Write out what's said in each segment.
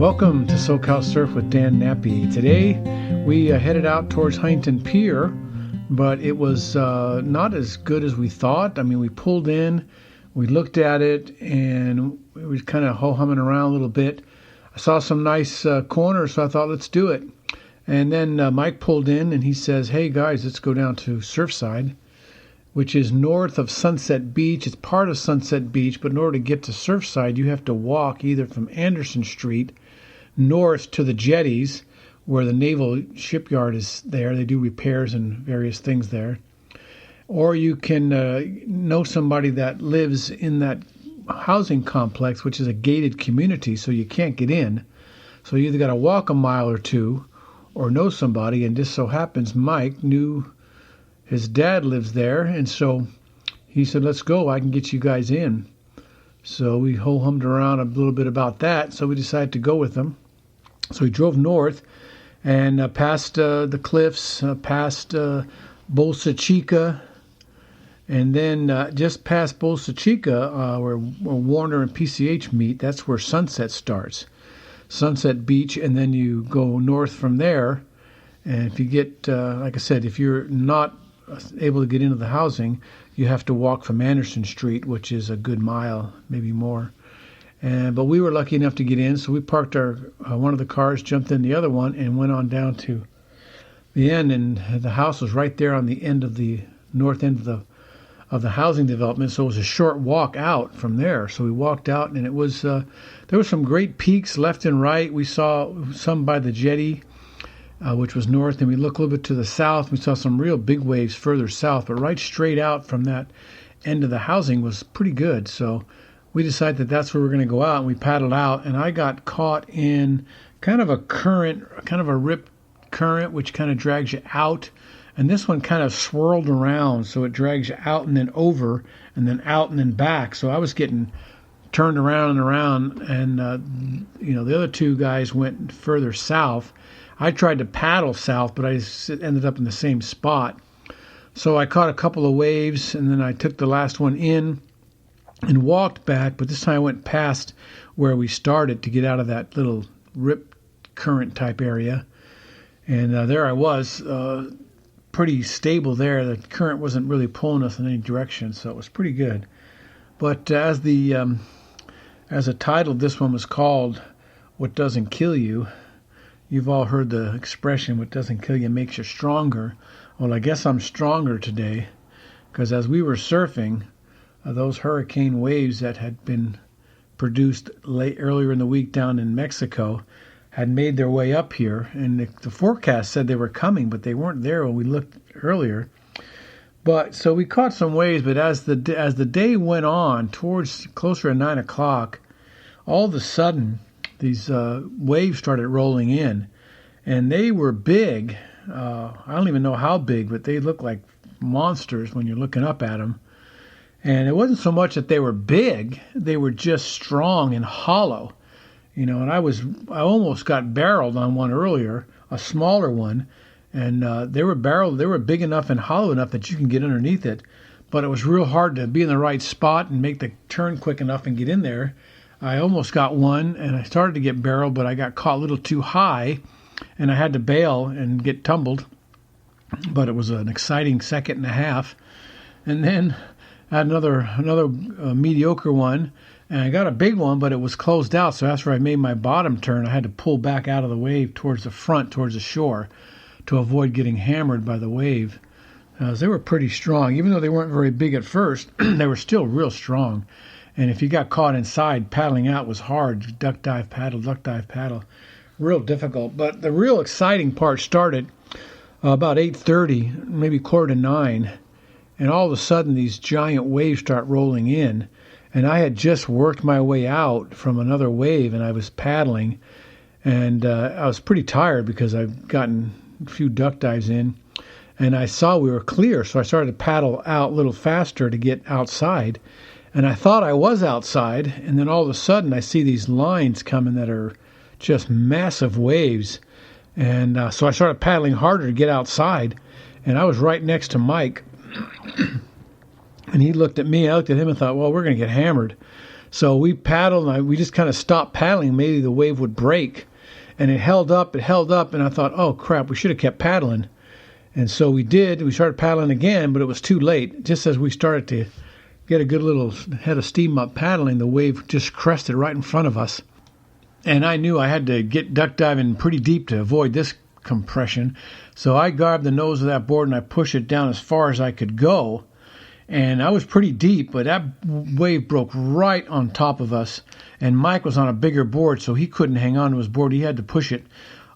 Welcome to SoCal Surf with Dan Nappy. Today we headed out towards Huntington Pier, but it was not as good as we thought. I mean, we pulled in, we looked at it, and we were kind of ho-humming around a little bit. I saw some nice corners, so I thought, let's do it. And then Mike pulled in, and he says, hey guys, let's go down to Surfside, which is north of Sunset Beach. It's part of Sunset Beach, but in order to get to Surfside, you have to walk either from Anderson Street north to the jetties, where the naval shipyard is there. They do repairs and various things there. Or you can know somebody that lives in that housing complex, which is a gated community, so you can't get in. So you either got to walk a mile or two or know somebody, and just so happens Mike knew his dad lives there, and so he said, let's go, I can get you guys in. So we ho-hummed around a little bit about that, so we decided to go with them. So we drove north and past the cliffs, past Bolsa Chica, and then just past Bolsa Chica, where Warner and PCH meet. That's where Sunset starts, Sunset Beach, and then you go north from there. And if you get, like I said, if you're not able to get into the housing, you have to walk from Anderson Street, which is a good mile, maybe more. But we were lucky enough to get in, so we parked our one of the cars, jumped in the other one, and went on down to the end. And the house was right there on the end of the north end of the housing development, so it was a short walk out from there. So we walked out, and it was there were some great peaks left and right. We saw some by the jetty, which was north, and we looked a little bit to the south. We saw some real big waves further south, but right straight out from that end of the housing was pretty good. So we decided that that's where we're going to go out, and we paddled out, and I got caught in kind of a current, kind of a rip current, which kind of drags you out, and this one kind of swirled around, so it drags you out and then over, and then out and then back. So I was getting turned around and around, and the other two guys went further south. I tried to paddle south, but I ended up in the same spot. So I caught a couple of waves, and then I took the last one in and walked back, but this time I went past where we started to get out of that little rip current type area. And there I was, pretty stable there. The current wasn't really pulling us in any direction, so it was pretty good. But as the title, this one was called What Doesn't Kill You. You've all heard the expression, what doesn't kill you makes you stronger. Well, I guess I'm stronger today, because as we were surfing, those hurricane waves that had been produced earlier in the week down in Mexico had made their way up here, and the forecast said they were coming, but they weren't there when we looked earlier. But so we caught some waves, but as the day went on, towards closer to 9 o'clock, all of a sudden these waves started rolling in, and they were big. I don't even know how big, but they looked like monsters when you're looking up at them. And it wasn't so much that they were big, they were just strong and hollow. And I almost got barreled on one earlier, a smaller one, and they were big enough and hollow enough that you can get underneath it. But it was real hard to be in the right spot and make the turn quick enough and get in there. I almost got one, and I started to get barreled, but I got caught a little too high, and I had to bail and get tumbled. But it was an exciting second and a half. And then I had another mediocre one, and I got a big one, but it was closed out. So after I made my bottom turn, I had to pull back out of the wave towards the front, towards the shore, to avoid getting hammered by the wave. They were pretty strong. Even though they weren't very big at first, they were still real strong. And if you got caught inside, paddling out was hard. Duck, dive, paddle. Real difficult. But the real exciting part started about 8:30, maybe 8:45, and all of a sudden these giant waves start rolling in. And I had just worked my way out from another wave, and I was paddling. And I was pretty tired because I've gotten a few duck dives in. And I saw we were clear, so I started to paddle out a little faster to get outside. And I thought I was outside, and then all of a sudden I see these lines coming that are just massive waves. And so I started paddling harder to get outside, and I was right next to Mike. And he looked at me, I looked at him and thought, well, we're going to get hammered. So we paddled, and we just kind of stopped paddling. Maybe the wave would break. And it held up, and I thought, oh, crap, we should have kept paddling. And so we did. We started paddling again, but it was too late. Just as we started to get a good little head of steam up paddling, the wave just crested right in front of us. And I knew I had to get duck diving pretty deep to avoid this compression. So I grabbed the nose of that board and I pushed it down as far as I could go. And I was pretty deep, but that wave broke right on top of us. And Mike was on a bigger board, so he couldn't hang on to his board. He had to push it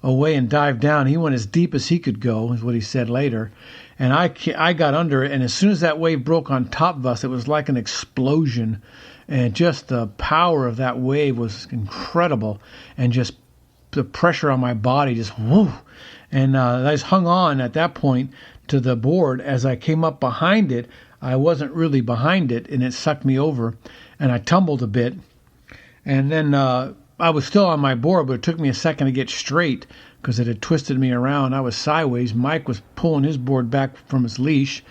away and dive down. He went as deep as he could go, is what he said later. And I got under it, and as soon as that wave broke on top of us, it was like an explosion. And just the power of that wave was incredible. And just the pressure on my body, just whoo. And I just hung on at that point to the board. As I came up behind it, I wasn't really behind it, and it sucked me over. And I tumbled a bit. And then I was still on my board, but it took me a second to get straight because it had twisted me around. I was sideways. Mike was pulling his board back from his leash.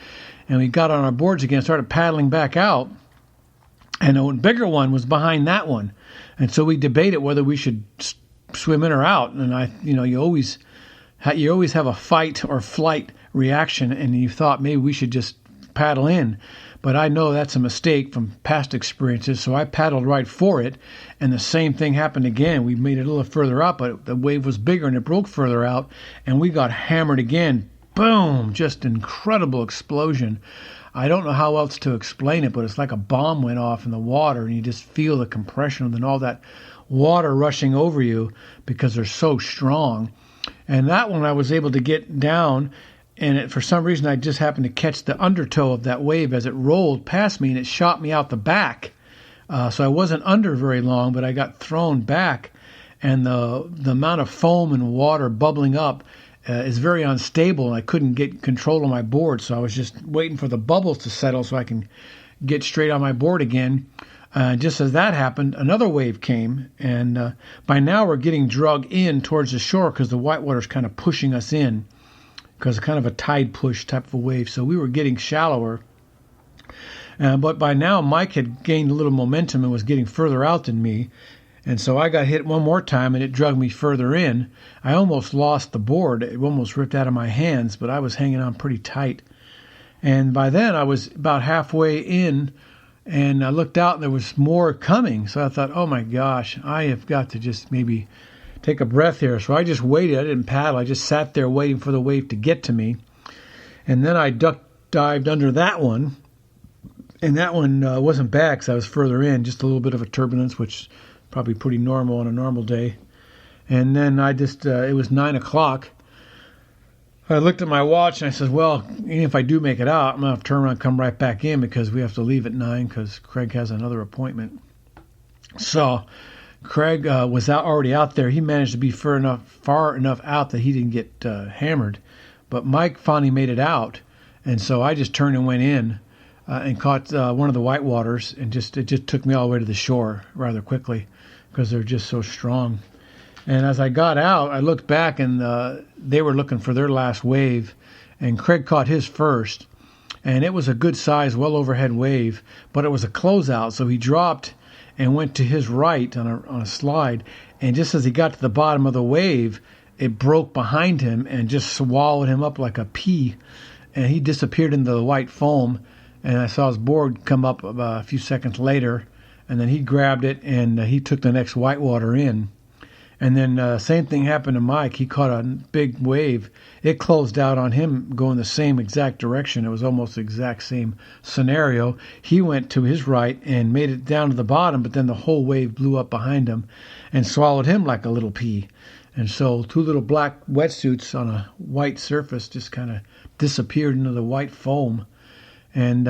And we got on our boards again, started paddling back out. And a bigger one was behind that one. And so we debated whether we should swim in or out. And you always have a fight or flight reaction, and you thought maybe we should just paddle in. But I know that's a mistake from past experiences, so I paddled right for it, and the same thing happened again. We made it a little further out, but the wave was bigger and it broke further out, and we got hammered again. Boom! Just incredible explosion. I don't know how else to explain it, but it's like a bomb went off in the water, and you just feel the compression and all that water rushing over you because they're so strong. And that one I was able to get down, and for some reason I just happened to catch the undertow of that wave as it rolled past me, and it shot me out the back. So I wasn't under very long, but I got thrown back, and the amount of foam and water bubbling up is very unstable, and I couldn't get control of my board, so I was just waiting for the bubbles to settle so I can get straight on my board again. Just as that happened, another wave came, and by now we're getting dragged in towards the shore because the whitewater's kind of pushing us in, because it's kind of a tide push type of a wave, so we were getting shallower. But by now Mike had gained a little momentum and was getting further out than me, and so I got hit one more time and it dragged me further in. I almost lost the board. It almost ripped out of my hands, but I was hanging on pretty tight. And by then I was about halfway in, and I looked out and there was more coming. So I thought, oh my gosh, I have got to just maybe take a breath here. So I just waited. I didn't paddle. I just sat there waiting for the wave to get to me. And then I duck dived under that one. And that one wasn't bad because I was further in, just a little bit of a turbulence, which is probably pretty normal on a normal day. And then I just, it was 9 o'clock. I looked at my watch and I said, well, even if I do make it out, I'm going to have to turn around and come right back in because we have to leave at 9 because Craig has another appointment. So Craig was already out there. He managed to be far enough out that he didn't get hammered. But Mike finally made it out. And so I just turned and went in and caught one of the whitewaters, and it just took me all the way to the shore rather quickly because they're just so strong. And as I got out, I looked back, and they were looking for their last wave, and Craig caught his first, and it was a good size, well overhead wave, but it was a closeout, so he dropped and went to his right on a slide, and just as he got to the bottom of the wave, it broke behind him and just swallowed him up like a pea, and he disappeared into the white foam, and I saw his board come up a few seconds later, and then he grabbed it, and he took the next whitewater in. And then same thing happened to Mike. He caught a big wave. It closed out on him going the same exact direction. It was almost the exact same scenario. He went to his right and made it down to the bottom, but then the whole wave blew up behind him and swallowed him like a little pea. And so two little black wetsuits on a white surface just kind of disappeared into the white foam and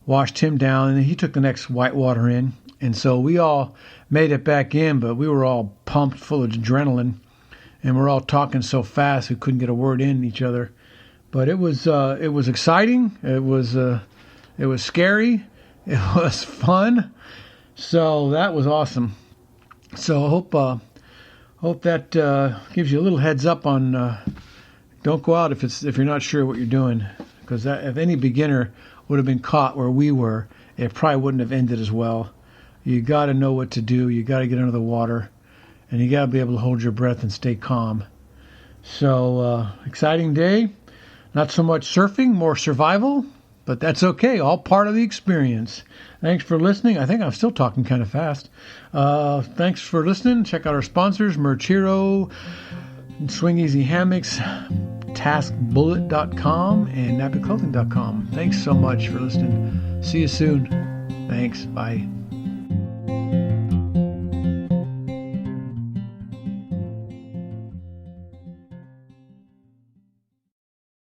washed him down. And he took the next whitewater in. And so we all made it back in, but we were all pumped, full of adrenaline, and we're all talking so fast we couldn't get a word in each other. But it was exciting. It was scary. It was fun. So that was awesome. So I hope that gives you a little heads up on don't go out if you're not sure what you're doing, because if any beginner would have been caught where we were, it probably wouldn't have ended as well. you got to know what to do. You got to get under the water, and you got to be able to hold your breath and stay calm. So, exciting day. Not so much surfing, more survival, but that's okay. All part of the experience. Thanks for listening. I think I'm still talking kind of fast. Thanks for listening. Check out our sponsors, Merch Hero, Swing Easy Hammocks, TaskBullet.com, and NappyClothing.com. Thanks so much for listening. See you soon. Thanks. Bye.